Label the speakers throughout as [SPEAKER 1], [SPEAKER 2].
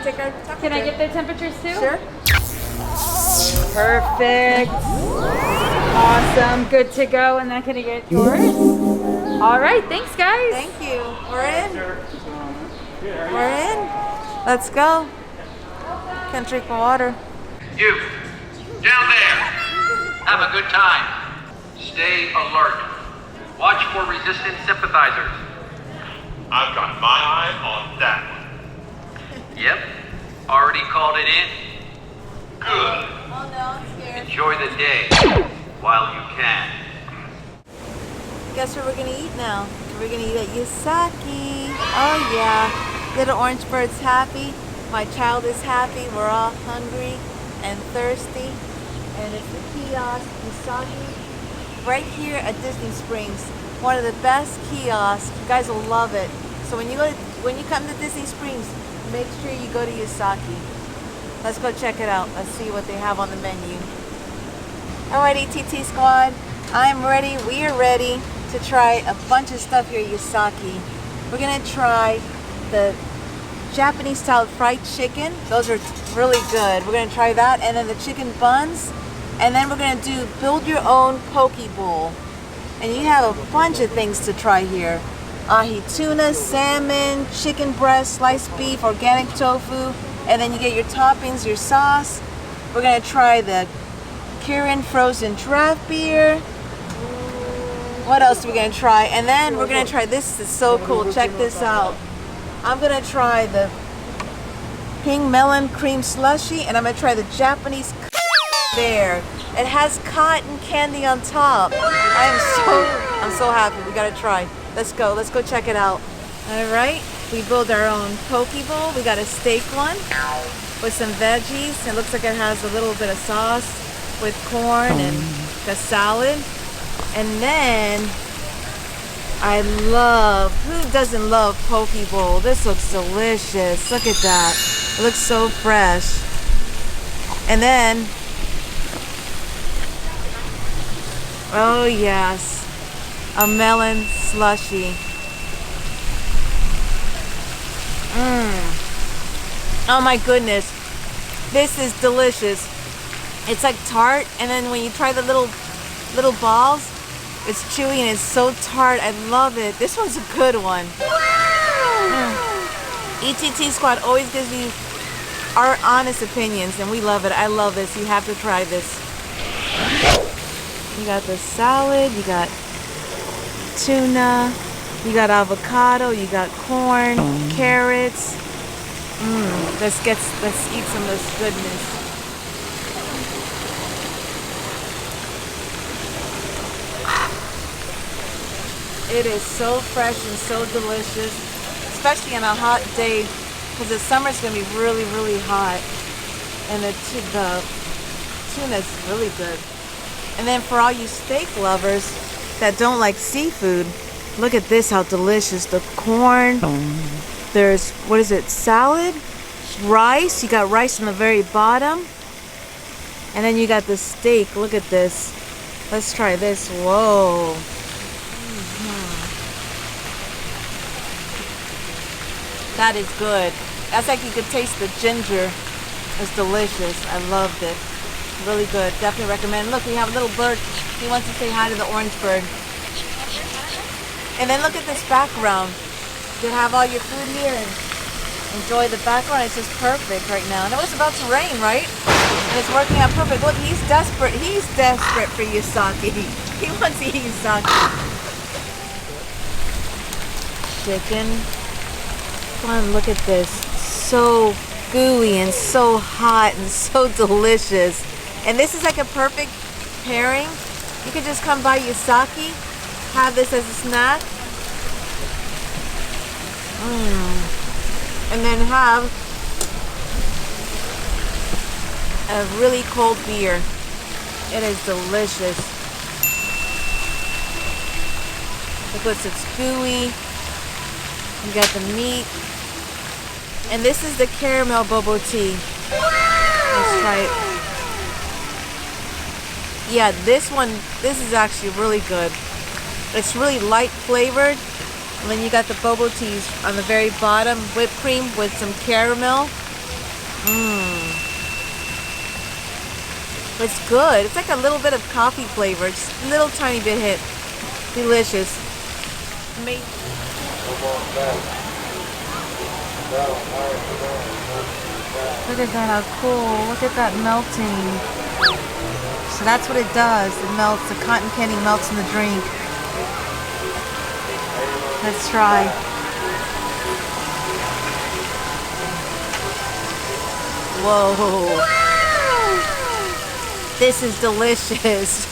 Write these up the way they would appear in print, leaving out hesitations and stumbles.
[SPEAKER 1] take our temperature.
[SPEAKER 2] Can I get their temperatures too?
[SPEAKER 1] Sure.
[SPEAKER 2] Perfect. Awesome. Good to go. And then can I get yours? All right. Thanks, guys.
[SPEAKER 1] Thank you. We're in. We're in. Let's go. Can't drink my water.
[SPEAKER 3] You, down there, have a good time. Stay alert. Watch for resistance sympathizers.
[SPEAKER 4] I've got my eye on that one.
[SPEAKER 3] Yep, already called it in. Good.
[SPEAKER 1] Oh no, I'm scared.
[SPEAKER 3] Enjoy the day while you can.
[SPEAKER 1] Guess what we're gonna eat now? We're gonna eat at Yesake. Oh yeah. Little orange bird's happy. My child is happy. We're all hungry and thirsty. And it's the kiosk, Yesake, right here at Disney Springs. One of the best kiosks. You guys will love it. So when you come to Disney Springs, make sure you go to Yesake. Let's go check it out. Let's see what they have on the menu. Alrighty, TT Squad. I'm ready. We are ready to try a bunch of stuff here at Yesake. We're gonna try the Japanese style fried chicken. Those are really good. We're gonna try that, and then the chicken buns, and then we're gonna do build your own poke bowl. And you have a bunch of things to try here. Ahi tuna, salmon, chicken breast, sliced beef, organic tofu, and then you get your toppings, your sauce. We're gonna try the Kirin frozen draft beer. What else are we gonna try? And then we're gonna try, this is so cool, check this out. I'm gonna try the pink melon cream slushy, and I'm gonna try the Japanese there. It has cotton candy on top. I'm so happy. We gotta try. Let's go check it out. All right, we build our own poke bowl. We got a steak one with some veggies. It looks like it has a little bit of sauce with corn and a salad. And then I love, who doesn't love poke bowl? This looks delicious. Look at that. It looks so fresh. And then, oh yes, a melon slushy. Oh my goodness. This is delicious. It's like tart, and then when you try the little balls, it's chewy and it's so tart. I love it. This one's a good one. ETT Squad always gives you our honest opinions, and we love it. I love this. You have to try this. You got the salad, you got tuna, you got avocado, you got corn, carrots. Let's eat some of this goodness. It is so fresh and so delicious, especially on a hot day, because the summer's going to be really, really hot. And the tuna is really good. And then for all you steak lovers that don't like seafood, look at this, how delicious. The corn, there's, what is it, salad, rice. You got rice on the very bottom. And then you got the steak. Look at this. Let's try this. Whoa. That is good. That's like you could taste the ginger. It's delicious. I loved it. Really good. Definitely recommend. Look, we have a little bird. He wants to say hi to the orange bird. And then look at this background. You have all your food here and enjoy the background. It's just perfect right now. And it was about to rain, right? And it's working out perfect. Look, he's desperate. He's desperate for Yesake. He wants to eat Yesake. Chicken. Come on, look at this. So gooey and so hot and so delicious. And this is like a perfect pairing. You could just come by Yesake, have this as a snack, and then have a really cold beer. It is delicious. Look, it's gooey. You got the meat. And this is the caramel boba tea. Let's try it. Yeah, this is actually really good. It's really light flavored. And then you got the boba teas on the very bottom, whipped cream with some caramel. It's good. It's like a little bit of coffee flavor. It's a little tiny bit hit. Delicious. Amazing. Look at that, how cool. Look at that melting. So that's what it does. It melts. The cotton candy melts in the drink. Let's try. Whoa. This is delicious.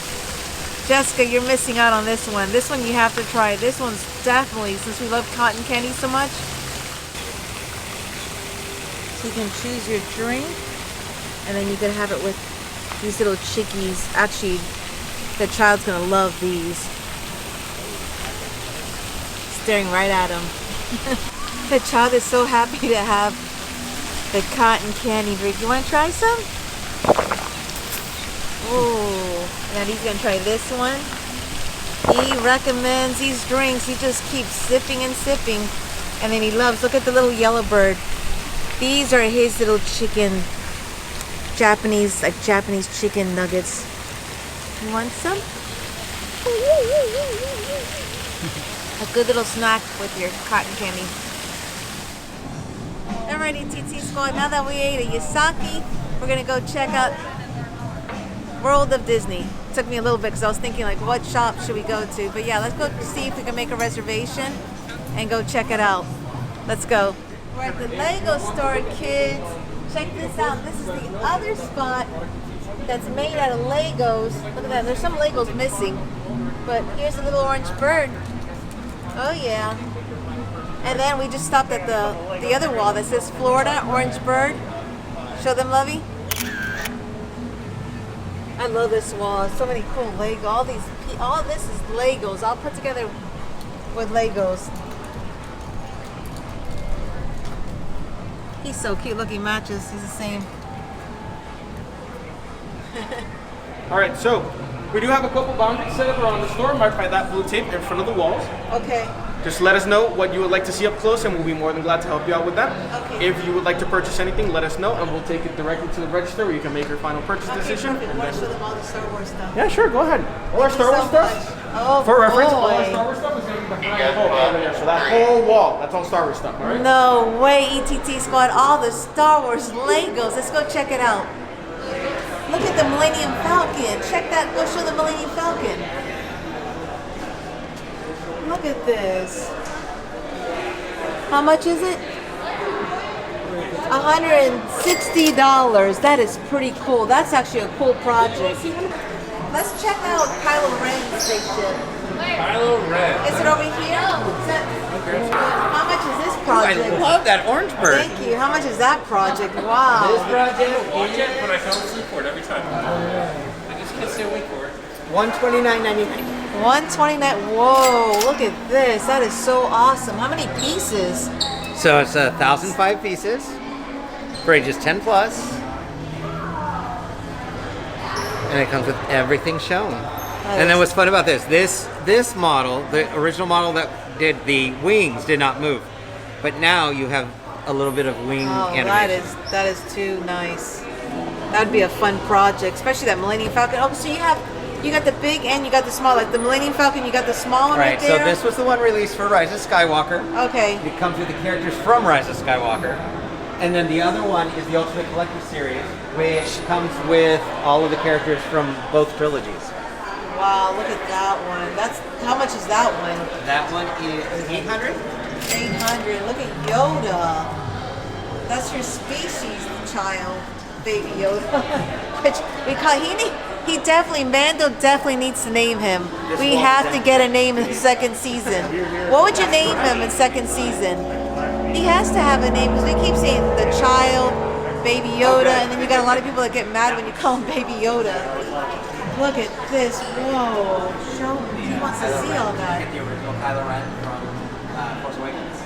[SPEAKER 1] Jessica, you're missing out on this one. This one you have to try. This one's definitely, since we love cotton candy so much. So you can choose your drink, and then you can have it with these little chickies. Actually, the child's gonna love these. Staring right at him. The child is so happy to have the cotton candy drink. You wanna try some? Oh, and then he's gonna try this one. He recommends these drinks. He just keeps sipping and sipping, and then he loves. Look at the little yellow bird. These are his little chicken, Japanese chicken nuggets. You want some? A good little snack with your cotton candy. Alrighty, TT Squad. Now that we ate a Yesake, we're gonna go check out World of Disney. It took me a little bit because I was thinking like, what shop should we go to? But yeah, let's go see if we can make a reservation and go check it out. Let's go. We're at the Lego store, kids. Check this out. This is the other spot that's made out of Legos. Look at that. There's some Legos missing. But here's a little orange bird. Oh yeah. And then we just stopped at the other wall that says Florida, orange bird. Show them, Lovey. I love this wall. So many cool Lego. All this is Legos. All put together with Legos. He's so cute. Look, he matches. He's the same.
[SPEAKER 5] All right, so we do have a couple boundaries set up around the store, marked by that blue tape in front of the walls.
[SPEAKER 1] Okay.
[SPEAKER 5] Just let us know what you would like to see up close, and we'll be more than glad to help you out with that.
[SPEAKER 1] Okay.
[SPEAKER 5] If you would like to purchase anything, let us know, and we'll take it directly to the register where you can make your final purchase decision.
[SPEAKER 1] Perfect.
[SPEAKER 5] And
[SPEAKER 1] Want to
[SPEAKER 5] then-
[SPEAKER 1] show them all the Star Wars stuff?
[SPEAKER 5] Yeah, sure, go ahead. All our Star Wars stuff.
[SPEAKER 1] Oh,
[SPEAKER 5] For reference, all our
[SPEAKER 1] boy.
[SPEAKER 5] Star Wars stuff is going to be behind the wall over there. So that whole wall, that's all Star Wars stuff, all right?
[SPEAKER 1] No way, ETT Squad. All the Star Wars Legos. Let's go check it out. Look at the Millennium Falcon. Check that. Go show the Millennium Falcon. Look at this. How much is it? $160. That is pretty cool. That's actually a cool project. Let's check out Kylo Ren's spaceship.
[SPEAKER 6] Kylo Ren.
[SPEAKER 1] Is it over here? How much is this project?
[SPEAKER 6] I love that orange bird.
[SPEAKER 1] Thank you. How much is that project? Wow.
[SPEAKER 6] project, watch it, but I fell asleep for it every time. I just can't stay awake for it.
[SPEAKER 7] $129.99.
[SPEAKER 1] 129. Whoa, look at this. That is so awesome. How many pieces?
[SPEAKER 6] So it's 1,005 pieces for ages 10 plus. And it comes with everything shown. And then what's fun about this model, the original model that did the wings did not move. But now you have a little bit of wing
[SPEAKER 1] Oh,
[SPEAKER 6] animation.
[SPEAKER 1] that is too nice. That would be a fun project, especially that Millennium Falcon. Oh, so you got the big and you got the small. Like the Millennium Falcon, you got the small one right
[SPEAKER 6] Right, so
[SPEAKER 1] there.
[SPEAKER 6] this was the one released for Rise of Skywalker.
[SPEAKER 1] Okay.
[SPEAKER 6] It comes with the characters from Rise of Skywalker. And then the other one is the Ultimate Collector Series, which comes with all of the characters from both trilogies.
[SPEAKER 1] Wow, look at that one. That's how much is that one?
[SPEAKER 6] That one is 800.
[SPEAKER 1] 800. Look at Yoda. That's your species, child, baby Yoda. Which he definitely, Mando definitely needs to name him. We have to get a name in the second season. What would you name him in second season? He has to have a name because we keep saying the child, baby Yoda, and then you got a lot of people that get mad when you call him baby Yoda. Look at this. Whoa. Show me. He wants to see all that.
[SPEAKER 6] The original Kylo Ren from Force Awakens.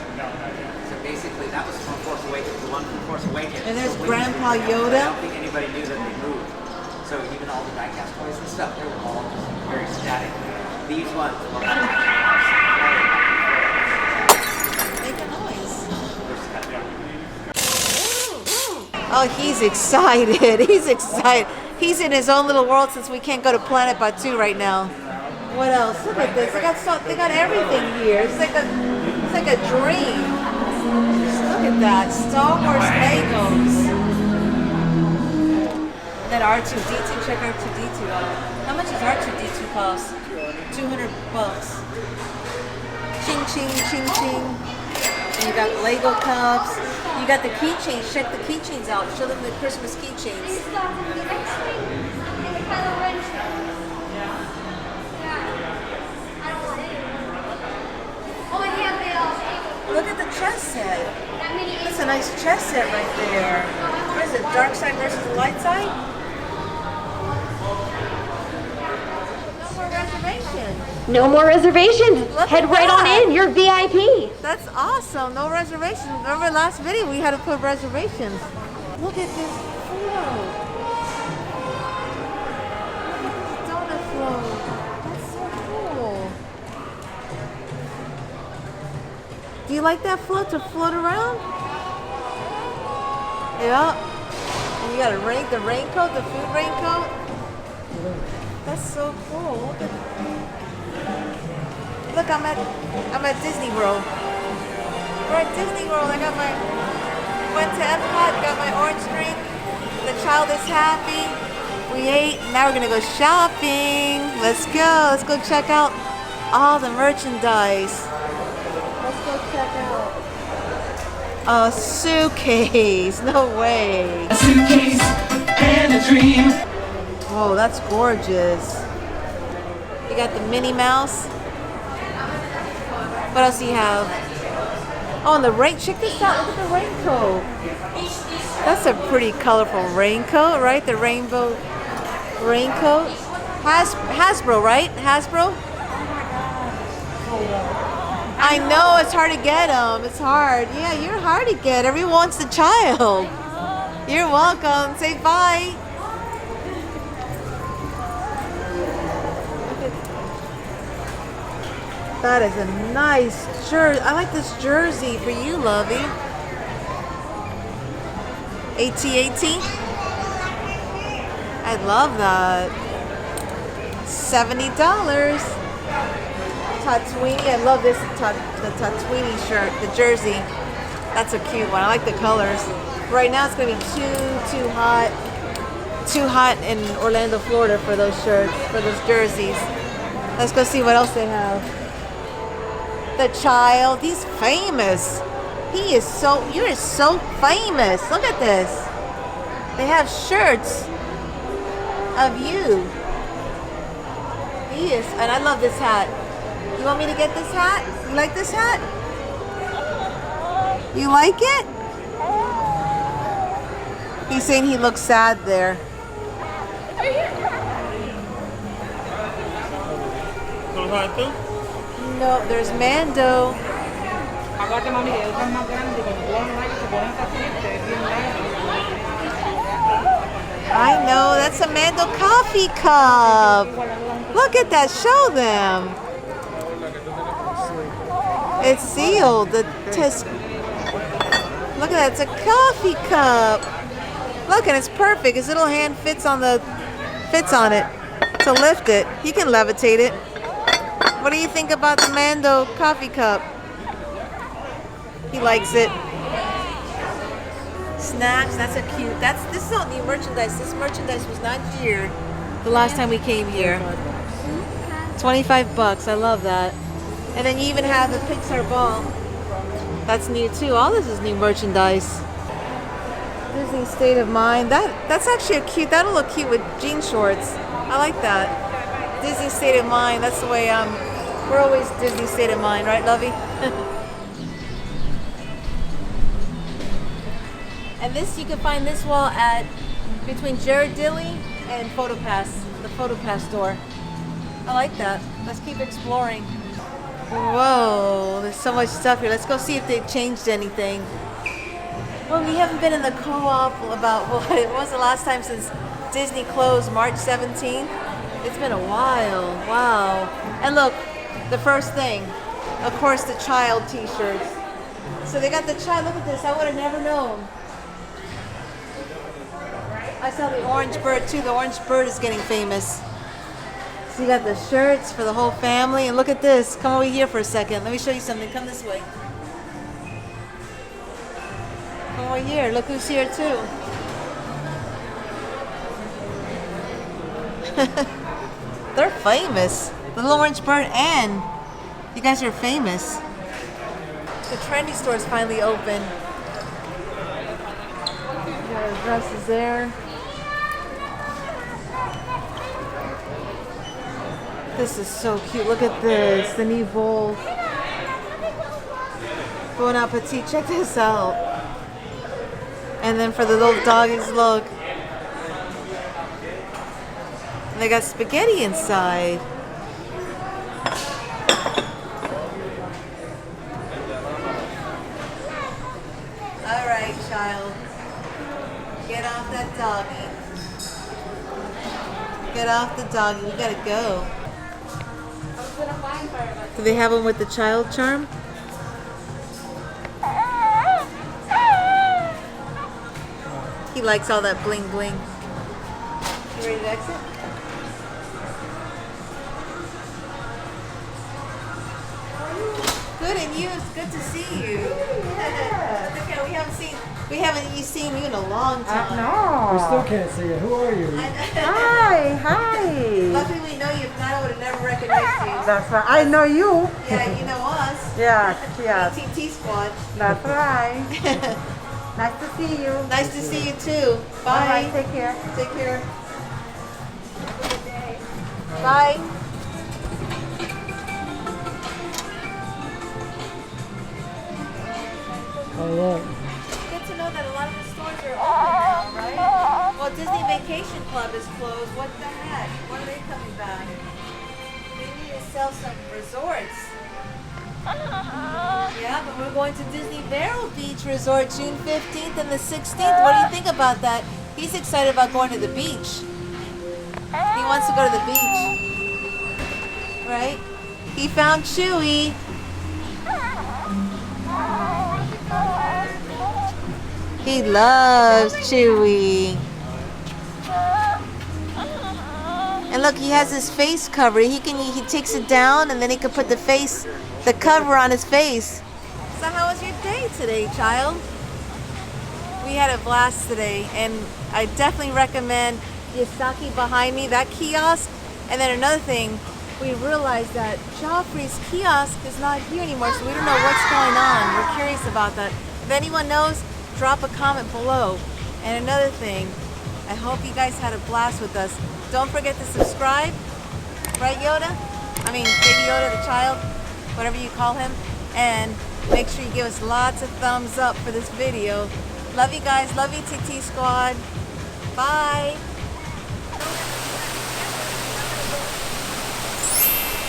[SPEAKER 6] So basically, that was from Force Awakens, the one from Force Awakens.
[SPEAKER 1] And there's
[SPEAKER 6] The wings
[SPEAKER 1] Grandpa
[SPEAKER 6] didn't move.
[SPEAKER 1] Yoda.
[SPEAKER 6] I don't think anybody knew that they moved. So even all the diecast toys and stuff, they were all just very static. These ones were
[SPEAKER 1] Make a noise. Oh, he's excited. He's excited. He's in his own little world since we can't go to Planet Batu right now. What else? Look at this. They got everything here. It's like a dream. Look at that. Star Wars Legos. That R2D2. Check R2D2 out. How much does R2D2 cost? $200. Ching ching ching ching. And you got Lego cups. You got the keychains. Check the keychains out. Show them the Christmas keychains. Look at the chess set. That's a nice chess set right there. What is it? Dark side versus the light side? No more reservations.
[SPEAKER 8] No more reservations.
[SPEAKER 1] Look
[SPEAKER 8] Head
[SPEAKER 1] at
[SPEAKER 8] right on
[SPEAKER 1] that.
[SPEAKER 8] in. You're VIP.
[SPEAKER 1] That's awesome. No reservations. Remember last video we had to put reservations. Look at this float. Look at this donut float. That's so cool. Do you like that float to float around? Yeah. And you got the raincoat, the food raincoat. That's so cool. Look, I'm at Disney World. We're at Disney World. Went to Epcot, got my orange drink. The child is happy. We ate. Now we're gonna go shopping. Let's go. Let's go check out all the merchandise. Let's go check out a suitcase. No way.
[SPEAKER 9] A suitcase and a dream.
[SPEAKER 1] Oh, that's gorgeous. You got the Minnie Mouse. What else do you have? Oh, and the rain. Check this out. Look at the raincoat. That's a pretty colorful raincoat, right? The rainbow raincoat. Hasbro, right? Hasbro? I know, it's hard to get them. It's hard. Yeah, you're hard to get. Everyone wants the child. You're welcome. Say bye. That is a nice jersey. I like this jersey for you, Lovey. AT-AT. I love that. $70. Tatooine. I love this. The Tatooine shirt, the jersey. That's a cute one. I like the colors. Right now it's gonna be too hot. Too hot in Orlando, Florida for those shirts, for those jerseys. Let's go see what else they have. The child, he's famous. You're so famous. Look at this. They have shirts of you. He is, and I love this hat. You want me to get this hat? You like this hat? You like it? He's saying he looks sad there. No, there's Mando. I know, that's a Mando coffee cup. Look at that, show them. It's sealed. Look at that, it's a coffee cup. Look, and it's perfect. His little hand fits on it to lift it. He can levitate it. What do you think about the Mando coffee cup? He likes it. Snacks, that's a cute. This is all new merchandise. This merchandise was not here the last time we came here. $25. I love that. And then you even have the Pixar ball. That's new too. All this is new merchandise. Disney State of Mind. That's actually that'll look cute with jean shorts. I like that. Disney State of Mind. That's the way we're always Disney State of Mind, right, Lovey? And this, you can find this wall between Jared Dilly and PhotoPass, the PhotoPass store. I like that. Let's keep exploring. Whoa, there's so much stuff here. Let's go see if they've changed anything. Well, we haven't been in the co-op when was the last time since Disney closed March 17th? It's been a while. Wow. And look, the first thing, of course, the child t-shirts. So they got the child, look at this, I would have never known. I saw the orange bird too. The orange bird is getting famous. So you got the shirts for the whole family. And look at this. Come over here for a second. Let me show you something. Come this way. Come over here. Look who's here too. They're famous. The little orange bird and you guys are famous. The trendy store is finally open. The dress is there. This is so cute. Look at this. The new bowl. Bon appetit. Check this out. And then for the little doggies, look. They got spaghetti inside. All right, child. Get off that doggy. Get off the doggy. We gotta go. Do they have them with the child charm? He likes all that bling bling. You ready to exit? Good, and you. It's good to see you. Okay, we haven't seen you in a long time.
[SPEAKER 2] No.
[SPEAKER 10] We still can't see you. Who are you?
[SPEAKER 2] Hi.
[SPEAKER 1] Luckily we know you. If not, I would have never recognized you.
[SPEAKER 2] That's right. I know you.
[SPEAKER 1] Yeah, you know us.
[SPEAKER 2] Yes.
[SPEAKER 1] TT Squad.
[SPEAKER 2] That's right. Nice to see you.
[SPEAKER 1] Nice to see you too. Bye.
[SPEAKER 2] All right, take care.
[SPEAKER 1] Take care. Bye.
[SPEAKER 10] All right.
[SPEAKER 1] Good to know that a lot of the stores are open now, right? Well, Disney Vacation Club is closed. What the heck? When are they coming back? They need to sell some resorts. Yeah, but we're going to Disney Vero Beach Resort June 15th and the 16th. What do you think about that? He's excited about going to the beach. He wants to go to the beach. Right? He found Chewy. He loves Chewy. And look, he has his face cover. He takes it down and then he can put the cover on his face. So how was your day today, child? We had a blast today, and I definitely recommend Yesake behind me, that kiosk. And then another thing, we realized that Joffrey's kiosk is not here anymore, so we don't know what's going on. We're curious about that. If anyone knows, drop a comment below. And another thing, I hope you guys had a blast with us. Don't forget to subscribe, right, Yoda? I mean, Baby Yoda, the child, whatever you call him. And make sure you give us lots of thumbs up for this video. Love you guys. Love you, TT Squad. Bye.